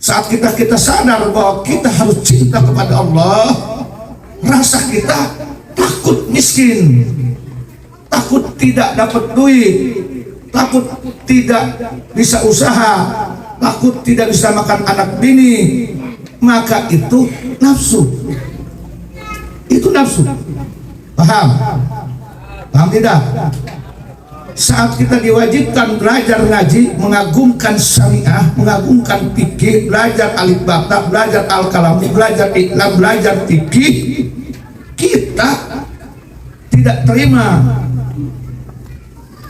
Saat kita sadar bahwa kita harus cinta kepada Allah, rasa kita takut miskin, takut tidak dapat duit, takut tidak bisa usaha, takut tidak bisa makan anak bini, maka itu nafsu. Itu nafsu. Paham? Paham tidak? Saat kita diwajibkan belajar ngaji, mengagungkan syariah, mengagungkan fikih, belajar alif bata, belajar al-kalami, belajar iklam, belajar fikih, kita tidak terima.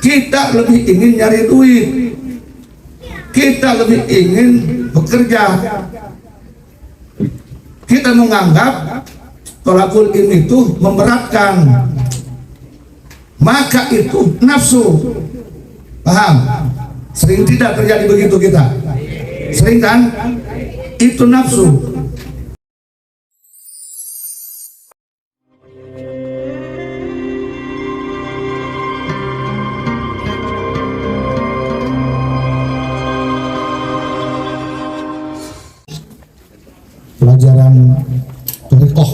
Kita lebih ingin nyari duit, kita lebih ingin bekerja. Kita menganggap tolakul ini itu memberatkan, maka itu nafsu. Paham? Sering tidak terjadi begitu kita? Sering kan? Itu nafsu. Pelajaran thariqah.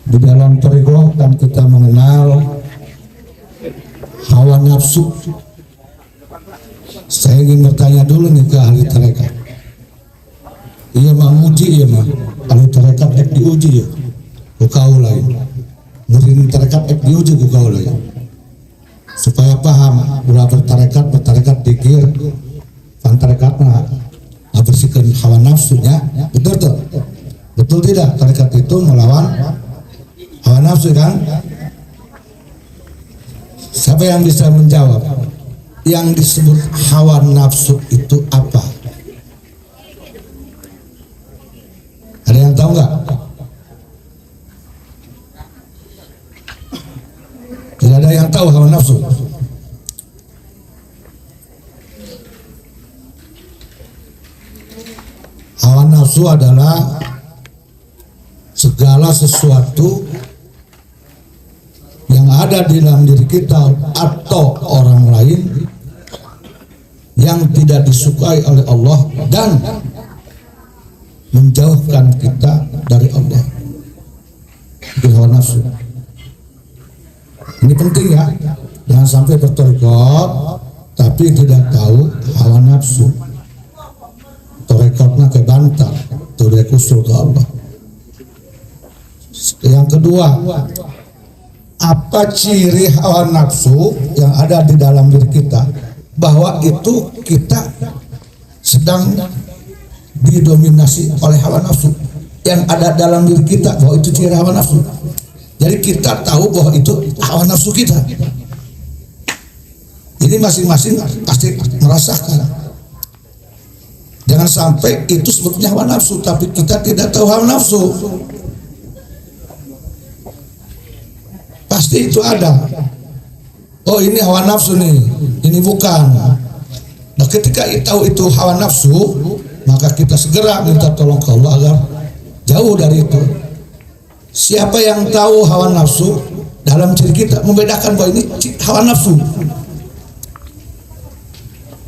Di dalam thariqah kan kita mengenal hawa nafsu. Saya ingin bertanya dulu nih ke ahli tarekat. Iya mah muji ya mah. Ahli tarekat diuji ya. Kau lain. Murid tarekat diuji kau lain. Supaya paham ulah bertarekat dikir pan tarekat mah bersihkan hawa nafsunya. Betul tuh. Betul tidak? Tarekat itu melawan hawa nafsu kan? Siapa yang bisa menjawab? Yang disebut hawa nafsu itu apa? Ada yang tahu nggak? Tidak ada yang tahu hawa nafsu. Hawa nafsu adalah segala sesuatu yang ada di dalam diri kita atau orang lain yang tidak disukai oleh Allah dan menjauhkan kita dari Allah. Itu hawa nafsu. Ini penting ya, jangan sampai bertorikot tapi tidak tahu hawa nafsu. Torekotnya ke bantal, torek usul ke Allah. Yang kedua, apa ciri hawa nafsu yang ada di dalam diri kita? Bahwa itu kita sedang didominasi oleh hawa nafsu yang ada dalam diri kita, bahwa itu ciri hawa nafsu. Jadi kita tahu bahwa itu hawa nafsu kita. Ini masing-masing pasti merasakan. Jangan sampai itu sebetulnya hawa nafsu, tapi kita tidak tahu hawa nafsu. Pasti itu ada. Oh ini hawa nafsu nih, ini bukan. Nah ketika tahu itu hawa nafsu, maka kita segera minta tolong ke Allah agar jauh dari itu. Siapa yang tahu hawa nafsu dalam diri kita, membedakan bahwa ini hawa nafsu.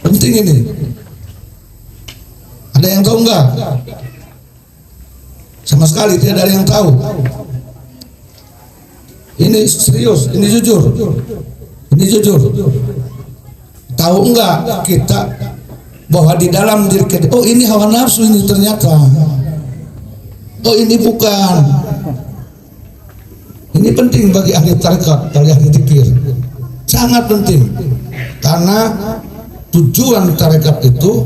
Penting ini. Ada yang tahu enggak? Sama sekali tidak ada yang tahu. Ini serius, ini jujur. Ini jujur. Tahu enggak kita bahwa di dalam diri kita, oh ini hawa nafsu ini ternyata. Oh ini bukan. Ini penting bagi ahli tarekat, bagi ahli zikir. Sangat penting. Karena tujuan tarekat itu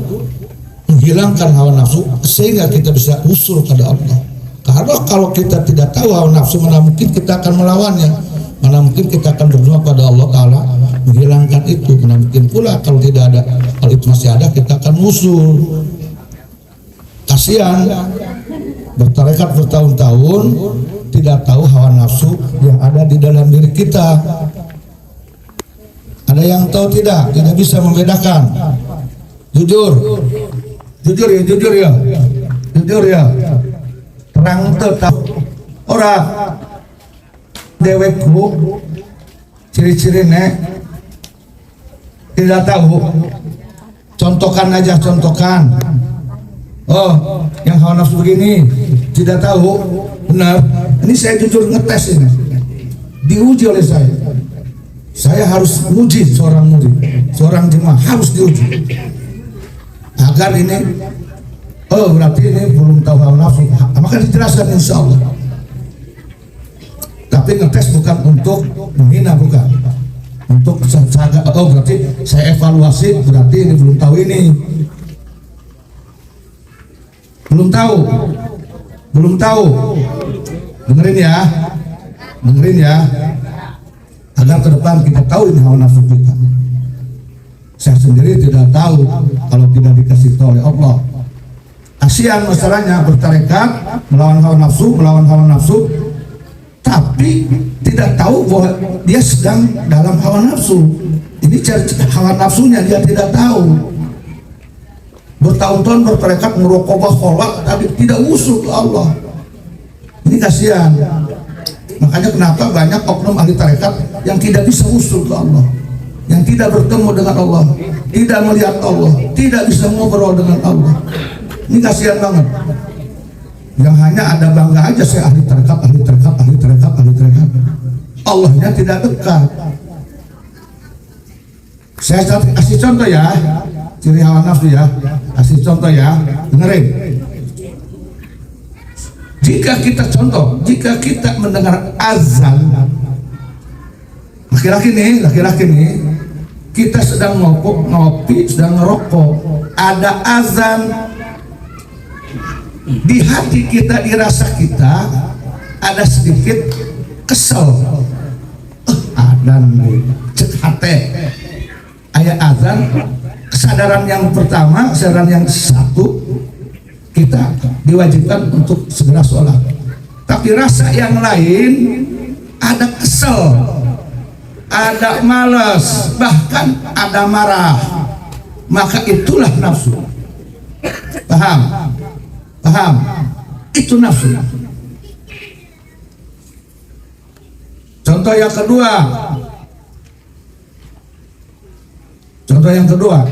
menghilangkan hawa nafsu sehingga kita bisa usul pada Allah. Karena kalau kita tidak tahu hawa nafsu, mana mungkin kita akan melawannya, mana mungkin kita akan berdoa pada Allah Ta'ala menghilangkan itu. Mana mungkin pula kalau tidak ada, kalau itu masih ada, kita akan usul. Kasihan bertarekat bertahun-tahun tidak tahu hawa nafsu yang ada di dalam diri kita. Ada yang tahu tidak? Tidak bisa membedakan. Jujur. Jujur ya, jujur ya, jujur ya. Terang tetap orang dewekku ciri-ciri nek tidak tahu. Contoh contohkan aja, contohkan. Oh, yang hawa nafsu begini tidak tahu benar. Ini saya jujur ngetes ini, diuji oleh saya. Saya harus uji seorang murid, seorang jemaah harus diuji agar ini, oh berarti ini belum tahu hawa nafsu, maka dijelaskan insya Allah. Tapi ngetes bukan untuk menghina, bukan untuk saya, oh berarti saya evaluasi, berarti ini belum tahu ini. Belum tahu. Dengerin ya, agar ke depan kita tahu ini hawa nafsu kita. Saya sendiri tidak tahu kalau tidak dikasih tahu oleh Allah. Kasihan masalahnya bertarekat melawan hawa nafsu, tapi tidak tahu bahwa dia sedang dalam hawa nafsu. Ini hawa nafsunya dia tidak tahu. Bertahun-tahun bertarekat merokobah kholat, tapi tidak usul ke Allah. Ini kasihan. Makanya kenapa banyak oknum ahli tarekat yang tidak bisa usul ke Allah, yang tidak bertemu dengan Allah, tidak melihat Allah, tidak bisa ngobrol dengan Allah. Ini kasihan banget. Yang hanya ada bangga aja, saya ahli tarekat. Allahnya tidak dekat. Saya kasih contoh ya, ciri hawa nafsu ya. Kasih contoh ya, dengerin. Jika kita mendengar azan, laki-laki nih, kita sedang ngopi, sedang ngerokok, ada azan, di hati kita, di rasa kita ada sedikit kesel. Adan cek hati, ayat azan. Kesadaran yang pertama, kesadaran yang satu, kita diwajibkan untuk segera sholat. Tapi rasa yang lain ada kesel, ada malas, bahkan ada marah. Maka itulah nafsu. Paham? Itu nafsu. Contoh yang kedua,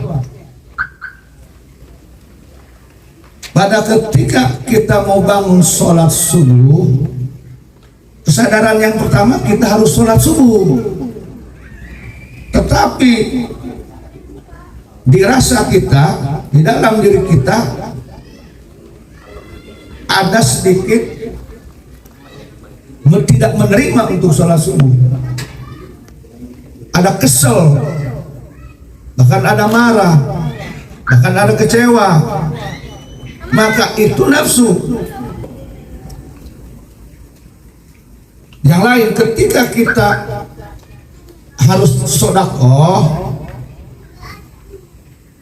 pada ketika kita mau bangun sholat subuh, kesadaran yang pertama kita harus sholat subuh. Tetapi di rasa kita, di dalam diri kita ada sedikit tidak menerima untuk sholat subuh. Ada kesel, bahkan ada marah, bahkan ada kecewa. Maka itu nafsu. Yang lain, ketika kita harus sedekah,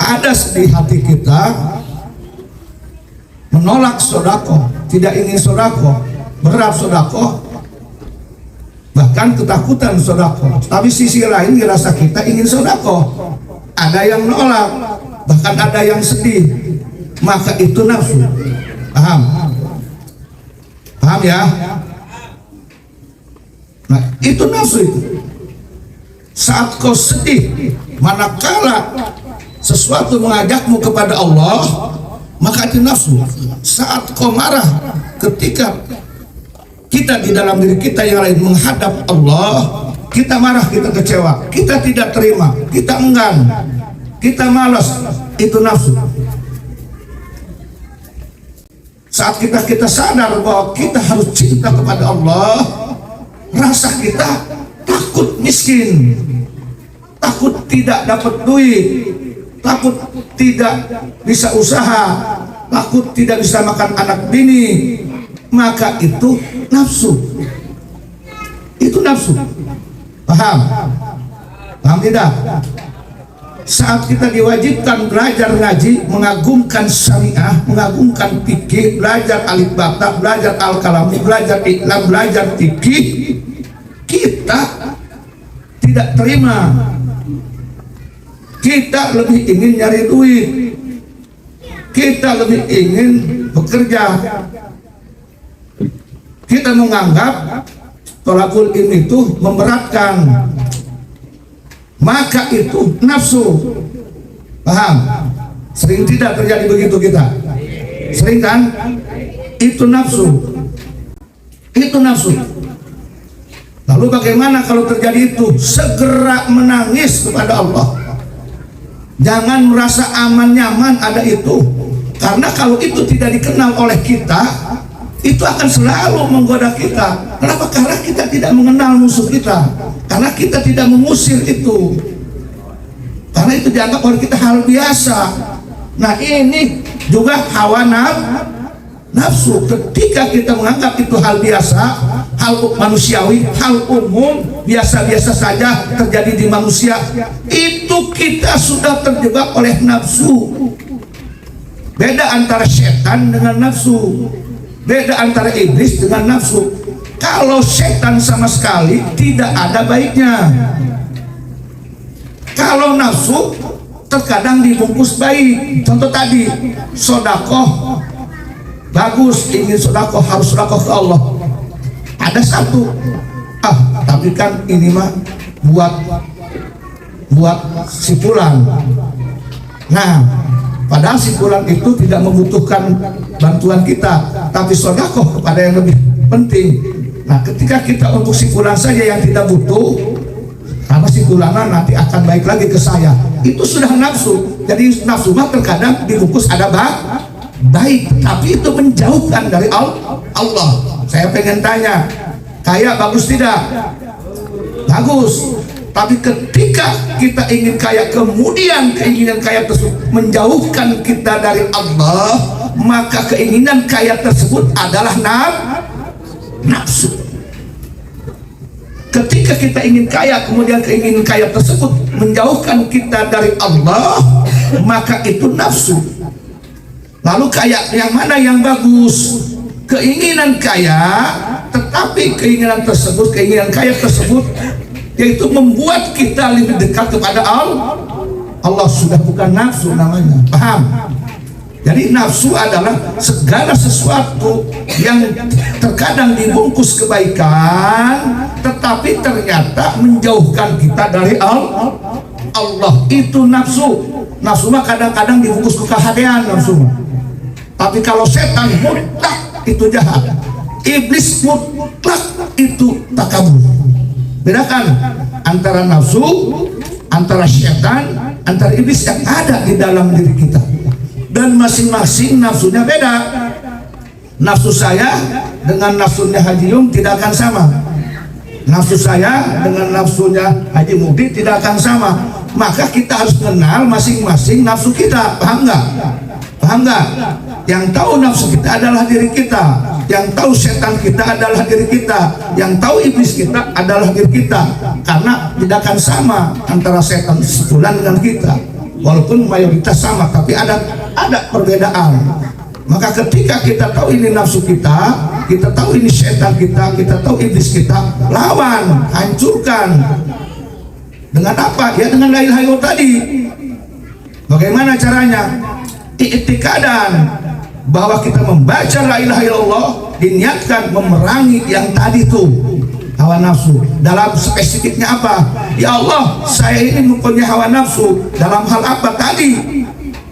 ada di hati kita menolak sedekah, tidak ingin sedekah, berat sedekah, bahkan ketakutan sedekah. Tapi sisi lain dirasa kita ingin sedekah, ada yang menolak, bahkan ada yang sedih. Maka itu nafsu. Paham ya? Nah, itu nafsu itu. Saat kau sedih, manakala sesuatu mengajakmu kepada Allah, maka itu nafsu. Saat kau marah, ketika kita di dalam diri kita yang lain menghadap Allah, kita marah, kita kecewa, kita tidak terima, kita enggan, kita malas, itu nafsu. Saat kita sadar bahwa kita harus cinta kepada Allah, rasa kita takut miskin, takut tidak dapat duit, takut tidak bisa usaha, takut tidak bisa makan anak bini, maka itu nafsu. Itu nafsu. Paham tidak? Saat kita diwajibkan belajar ngaji, mengagumkan syariah, mengagumkan fikih, belajar alif bata, belajar al-kalami, belajar iklam, belajar fikih, kita tidak terima. Kita lebih ingin nyari duit, kita lebih ingin bekerja. Kita menganggap tolakul ilmi itu memberatkan, maka itu nafsu. Paham? Sering tidak terjadi begitu kita? Sering kan? Itu nafsu. Itu nafsu. Lalu bagaimana kalau terjadi itu? Segera menangis kepada Allah. Jangan merasa aman nyaman ada itu. Karena kalau itu tidak dikenal oleh kita, itu akan selalu menggoda kita. Kenapa? Karena kita tidak mengenal musuh kita. Karena kita tidak mengusir itu. Karena itu dianggap oleh kita hal biasa. Nah ini juga hawa nafsu. Ketika kita menganggap itu hal biasa, hal manusiawi, hal umum, biasa-biasa saja terjadi di manusia, itu kita sudah terjebak oleh nafsu. Beda antara setan dengan nafsu, beda antara iblis dengan nafsu. Kalau setan sama sekali tidak ada baiknya. Kalau nafsu terkadang dibungkus baik. Contoh tadi, sodakoh bagus, ingin sodakoh, harus sodakoh ke Allah. Ada satu, tapi kan ini mah buat si fulan. Nah, padahal si fulan itu tidak membutuhkan bantuan kita, tapi sodakoh kepada yang lebih penting. Nah, ketika kita untuk si fulan saja yang tidak butuh, karena si fulanan nanti akan baik lagi ke saya, itu sudah nafsu. Jadi nafsu mah terkadang dibungkus ada baik, tapi itu menjauhkan dari Allah. Saya pengen tanya, kaya bagus tidak? Bagus. Tapi ketika kita ingin kaya, kemudian keinginan kaya tersebut menjauhkan kita dari Allah, maka keinginan kaya tersebut adalah nafsu. Ketika kita ingin kaya, kemudian keinginan kaya tersebut menjauhkan kita dari Allah, maka itu nafsu. Lalu kaya yang mana yang bagus? Keinginan kaya, tetapi keinginan kaya tersebut yaitu membuat kita lebih dekat kepada Allah. Allah sudah bukan nafsu namanya. Paham? Jadi nafsu adalah segala sesuatu yang terkadang dibungkus kebaikan, tetapi ternyata menjauhkan kita dari Allah. Itu nafsu. Nafsu mah kadang-kadang dibungkus kekahadean nafsu. Tapi kalau setan mutlak itu jahat, iblis mutlak itu takabur. Bedakan antara nafsu, antara setan, antara iblis yang ada di dalam diri kita. Dan masing-masing nafsunya beda. Nafsu saya dengan nafsunya Haji Yung tidak akan sama. Nafsu saya dengan nafsunya Haji Mudi tidak akan sama. Maka kita harus kenal masing-masing nafsu kita. Paham nggak? Paham nggak? Yang tahu nafsu kita adalah diri kita. Yang tahu setan kita adalah diri kita. Yang tahu iblis kita adalah diri kita. Karena tidak akan sama antara setan sebulan dengan kita. Walaupun mayoritas sama, tapi ada perbedaan. Maka ketika kita tahu ini nafsu kita tahu ini setan kita tahu iblis kita, lawan, hancurkan. Dengan apa? Ya dengan la ilaha illallah tadi. Bagaimana caranya? I'tikadan, bahwa kita membaca la ilaha illallah diniatkan memerangi yang tadi tuh hawa nafsu. Dalam spesifiknya apa? Ya Allah, saya ini mempunyai hawa nafsu. Dalam hal apa tadi?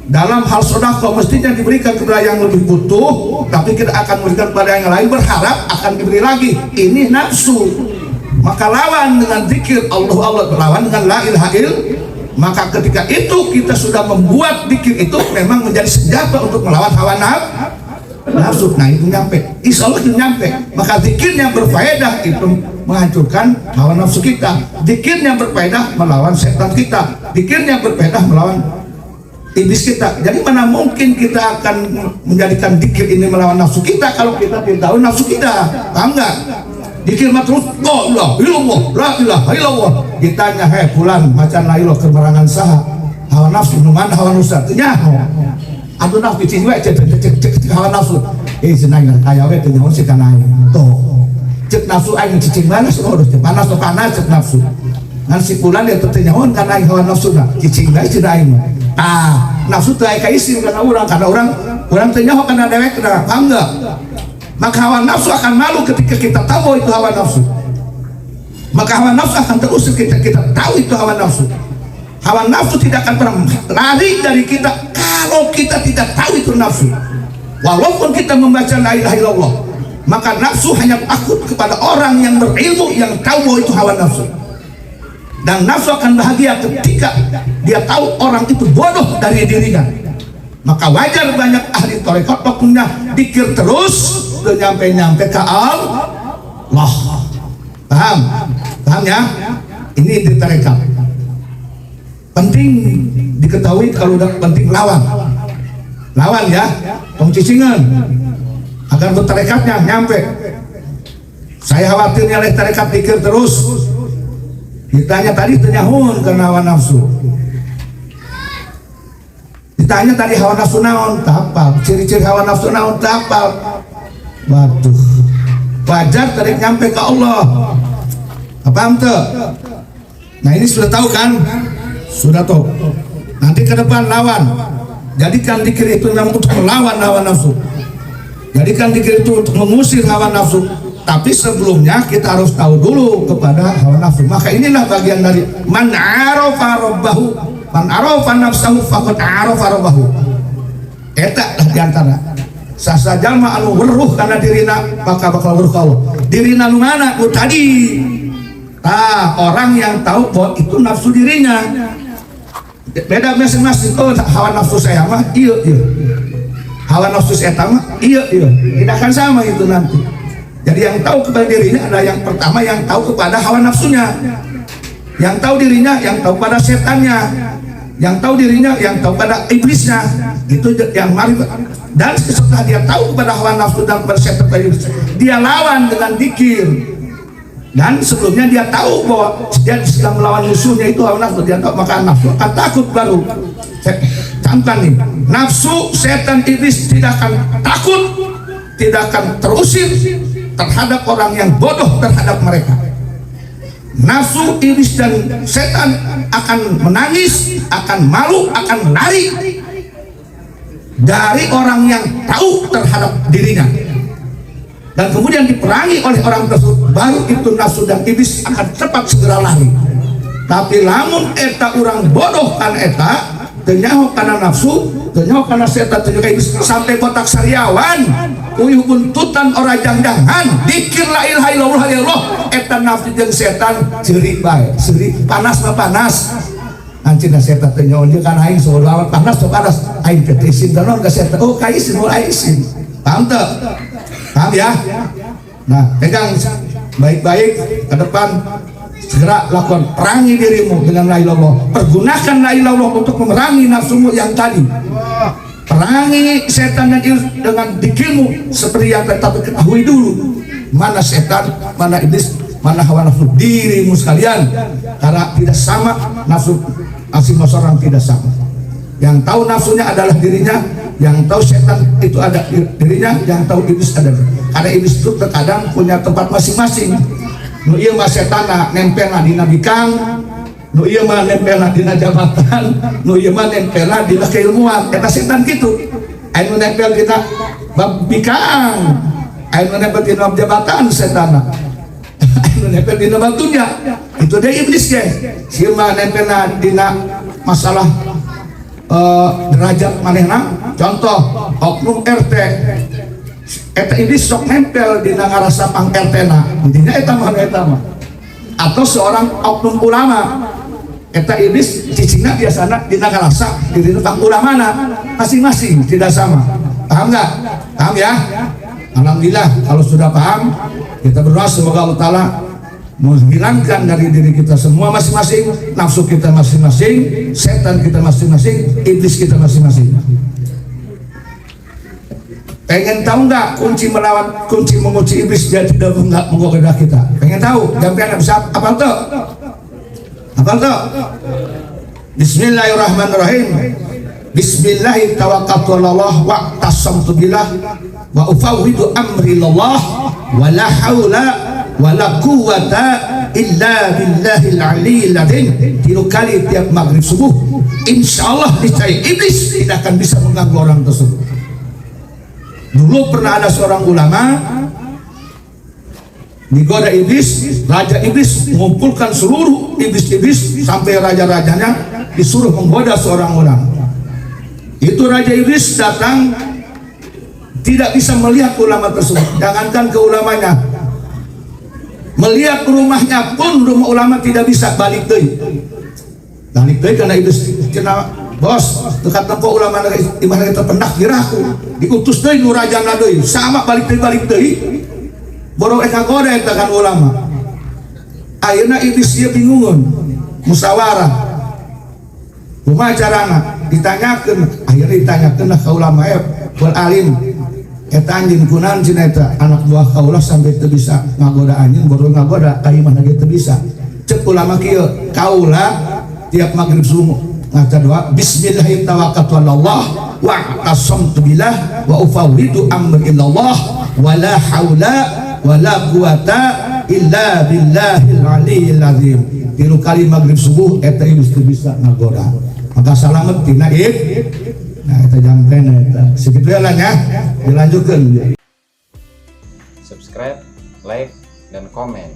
Dalam hal sedekah mestinya diberikan kepada yang lebih butuh, tapi kita akan memberikan kepada yang lain berharap akan diberi lagi. Ini nafsu. Maka lawan dengan zikir Allah, lawan dengan la ilaha illallah. Maka ketika itu kita sudah membuat zikir itu memang menjadi senjata untuk melawan hawa nafsu. Nah itu nyampe, insya Allah itu nyampe. Maka zikirnya berfaedah itu menghancurkan hawa nafsu kita. Zikirnya berfaedah melawan setan kita. Zikirnya berfaedah melawan iblis kita. Jadi mana mungkin kita akan menjadikan zikir ini melawan nafsu kita kalau kita tidak tahu nafsu kita. Paham nggak? Zikir mah terus la ilaha illallah. Ditanya, hei fulan macan la ilaha kemerangan saha? Hawa nafsu nu mana hawa nafsu? Nyaho. Atuh nafsu cicing we cek hawa nafsu. Cenah aya we teh nyaho sih kana tuh. Cek nafsu aing cicing mana saudara teh panas teh panas cek nafsu. Ngan si fulan dia teh nyaho kana hawa nafsuna cicing we cenah aing. Nafsu teh aya ka isim kana urang teh nyaho kana dewekna. Paham enggak? Maka hawa nafsu akan malu ketika kita tahu itu hawa nafsu. Maka hawa nafsu akan terusir kita tahu itu hawa nafsu. Hawa nafsu tidak akan pernah lari dari kita Kalau kita tidak tahu itu nafsu, walaupun kita membaca la ilaha illallah, maka nafsu hanya takut kepada orang yang berilmu, yang tahu bahwa itu hawa nafsu. Dan nafsu akan bahagia ketika dia tahu orang itu bodoh dari dirinya. Maka wajar banyak ahli tarekat waktunya dikir terus nyampe ke Allah. Paham? Paham ya? Ini di tarekat. Penting diketahui, kalau udah penting lawan ya, tong cicingan agar bertarekatnya nyampe. Saya khawatirnya oleh tarekat dikir terus. Ditanya tadi ternyahun karena hawa nafsu. Ditanya tadi hawa nafsu naon, tak apa. Ciri-ciri hawa nafsu naon, tak apa. Waduh, wajar tadi nyampe ke Allah. Paham tuh? Nah ini sudah tahu kan? Sudah tahu. Nanti ke depan lawan. Jadikan dikir itu memang untuk melawan hawa nafsu. Jadikan dikir itu untuk mengusir hawa nafsu. Tapi sebelumnya kita harus tahu dulu kepada hawa nafsu. Maka inilah bagian dari man arafa rabbahu, man arafa nafsahu faqad arafa rabbahu. Eta lah diantara sasa jalma anu weruh karena dirina, maka bakal weruh Allah. Dirina nu mana? Nu tadi. Orang yang tahu bahwa itu nafsu dirinya. Beda masing-masing. Oh, hawa nafsu saya mah iya. Hawa nafsu saya mah iya. Tidak akan sama itu nanti. Jadi yang tahu kepada dirinya adalah yang pertama, yang tahu kepada hawa nafsunya. Yang tahu dirinya, yang tahu pada setannya. Yang tahu dirinya, yang tahu pada iblisnya. Itu yang marifat. Dan setelah dia tahu kepada hawa nafsu dan pada setan, dia lawan dengan dzikir. Dan sebelumnya dia tahu bahwa dia sedang melawan musuhnya itu hawa nafsu. Dia tahu, maka nafsu akan takut baru. Camkan nih, nafsu, setan, iblis tidak akan takut, tidak akan terusir terhadap orang yang bodoh terhadap mereka. Nafsu, iblis dan setan akan menangis, akan malu, akan lari dari orang yang tahu terhadap dirinya. Dan kemudian diperangi oleh orang tersebut, baru itu nafsu dan iblis akan cepat segera lari. Tapi lamun eta orang bodoh kan eta, tenyaho karena nafsu, tenyaho karena setan, tenyaho iblis, sampai botak sariawan, uyuh buntutan orang jangan dikir la ilaha illallah, eta nafsu jeung setan ceri bae, ceri panas mah panas. Ancina setan tenyaho dia kan aing soal lawan panas sok panas, aing teh isin danon ka setan, oh ka isin mulai isin. Paham teu? Paham ya? Nah, pegang baik-baik ke depan, segera lakukan, perangi dirimu dengan la ilallah. Pergunakan la ilallah untuk memerangi nafsumu yang tadi. Perangi setan dan iblis dengan dikirmu seperti yang tetap ketahui dulu. Mana setan, mana iblis, mana hawa nafsu dirimu sekalian. Karena tidak sama nafsu masing-masing orang, tidak sama. Yang tahu nafsunya adalah dirinya, yang tahu setan itu ada dirinya, yang tahu iblis ada. Karena iblis itu terkadang punya tempat masing-masing. Nu ieu mah setan nempelna dina bikang, nu ieu mah nempelna dina jabatan, nu ieu mah nempelna dina keilmuan. Eta setan kitu. Anu nempel dina bab bikang, anu nempel dina jabatan setan. Anu nempel dina batunya, itu dia iblis ge. Sieu mah nempelna dina masalah derajat manehna. Contoh oknum RT, eta iblis sok nempel dina ngarasa pang RT-na, intinya eta mah. Atau seorang oknum ulama, eta iblis cicingna biasana dina ngarasa dina pang ulamana, masing-masing tidak sama. Paham nggak? Paham ya? Alhamdulillah kalau sudah paham, kita berdoa semoga Allah Ta'ala menghilangkan dari diri kita semua masing-masing, nafsu kita masing-masing, setan kita masing-masing, iblis kita masing-masing. Pengen tahu nggak kunci melawan, kunci menguji iblis dia tidak menggoda kita? Pengen tahu? Jangan bisa apa tuh? Apa tuh? Bismillahirrahmanirrahim. Bismillahi tawakkaltu 'alallah wa tasamtu billah wa ufawwidu amri lillah wa la haula wala quwwata illa billahil aliyil azim. 3 kali tiap maghrib subuh, insyaallah niscaya iblis tidak akan bisa mengganggu orang tersebut. Dulu pernah ada seorang ulama digoda iblis, raja iblis mengumpulkan seluruh iblis-iblis sampai raja-rajanya disuruh menggoda seorang orang. Itu Raja Iblis datang tidak bisa melihat ulama tersebut, jangankan ke ulamanya, melihat rumahnya pun rumah ulama tidak bisa balik deui. Balik deui karena Iblis kena bos dekat tempat ulama di mana kita pendak diraku diutus deui nu rajana deui sama balik deui boro eka goda eta kan ulama. Ayeuna Iblis dia bingungun musyawarah kumaha carana ditanyakeun, akhirnya ditanyakeun ka ulama wal alim eta anjeun kunaon cenah eta anak buah kaulah sampai teu bisa ngagoda anjeun baru ngagoda ka imah ge teu bisa. Cek ulama kieu kaulah tiap maghrib subuh ngaca doa bismillahirrahmanirrahim tawakkaltu 'alallah wa aqsamtu billah wa ufawwidu amri ilallah wa la haula wa la quwata illa billahil aliyyil azim. 3 kali maghrib subuh eta Iblis teu bisa ngagoda. Maka salamet tina nah eta jampen eta segitu ya lah ya, dilanjutkeun. Subscribe, like, dan komen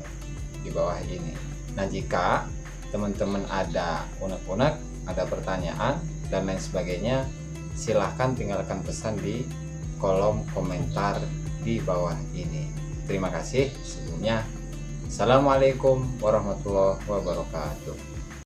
di bawah ini. Nah, jika teman-teman ada unek-unek, ada pertanyaan dan lain sebagainya, silahkan tinggalkan pesan di kolom komentar di bawah ini. Terima kasih sebelumnya. Assalamualaikum warahmatullahi wabarakatuh.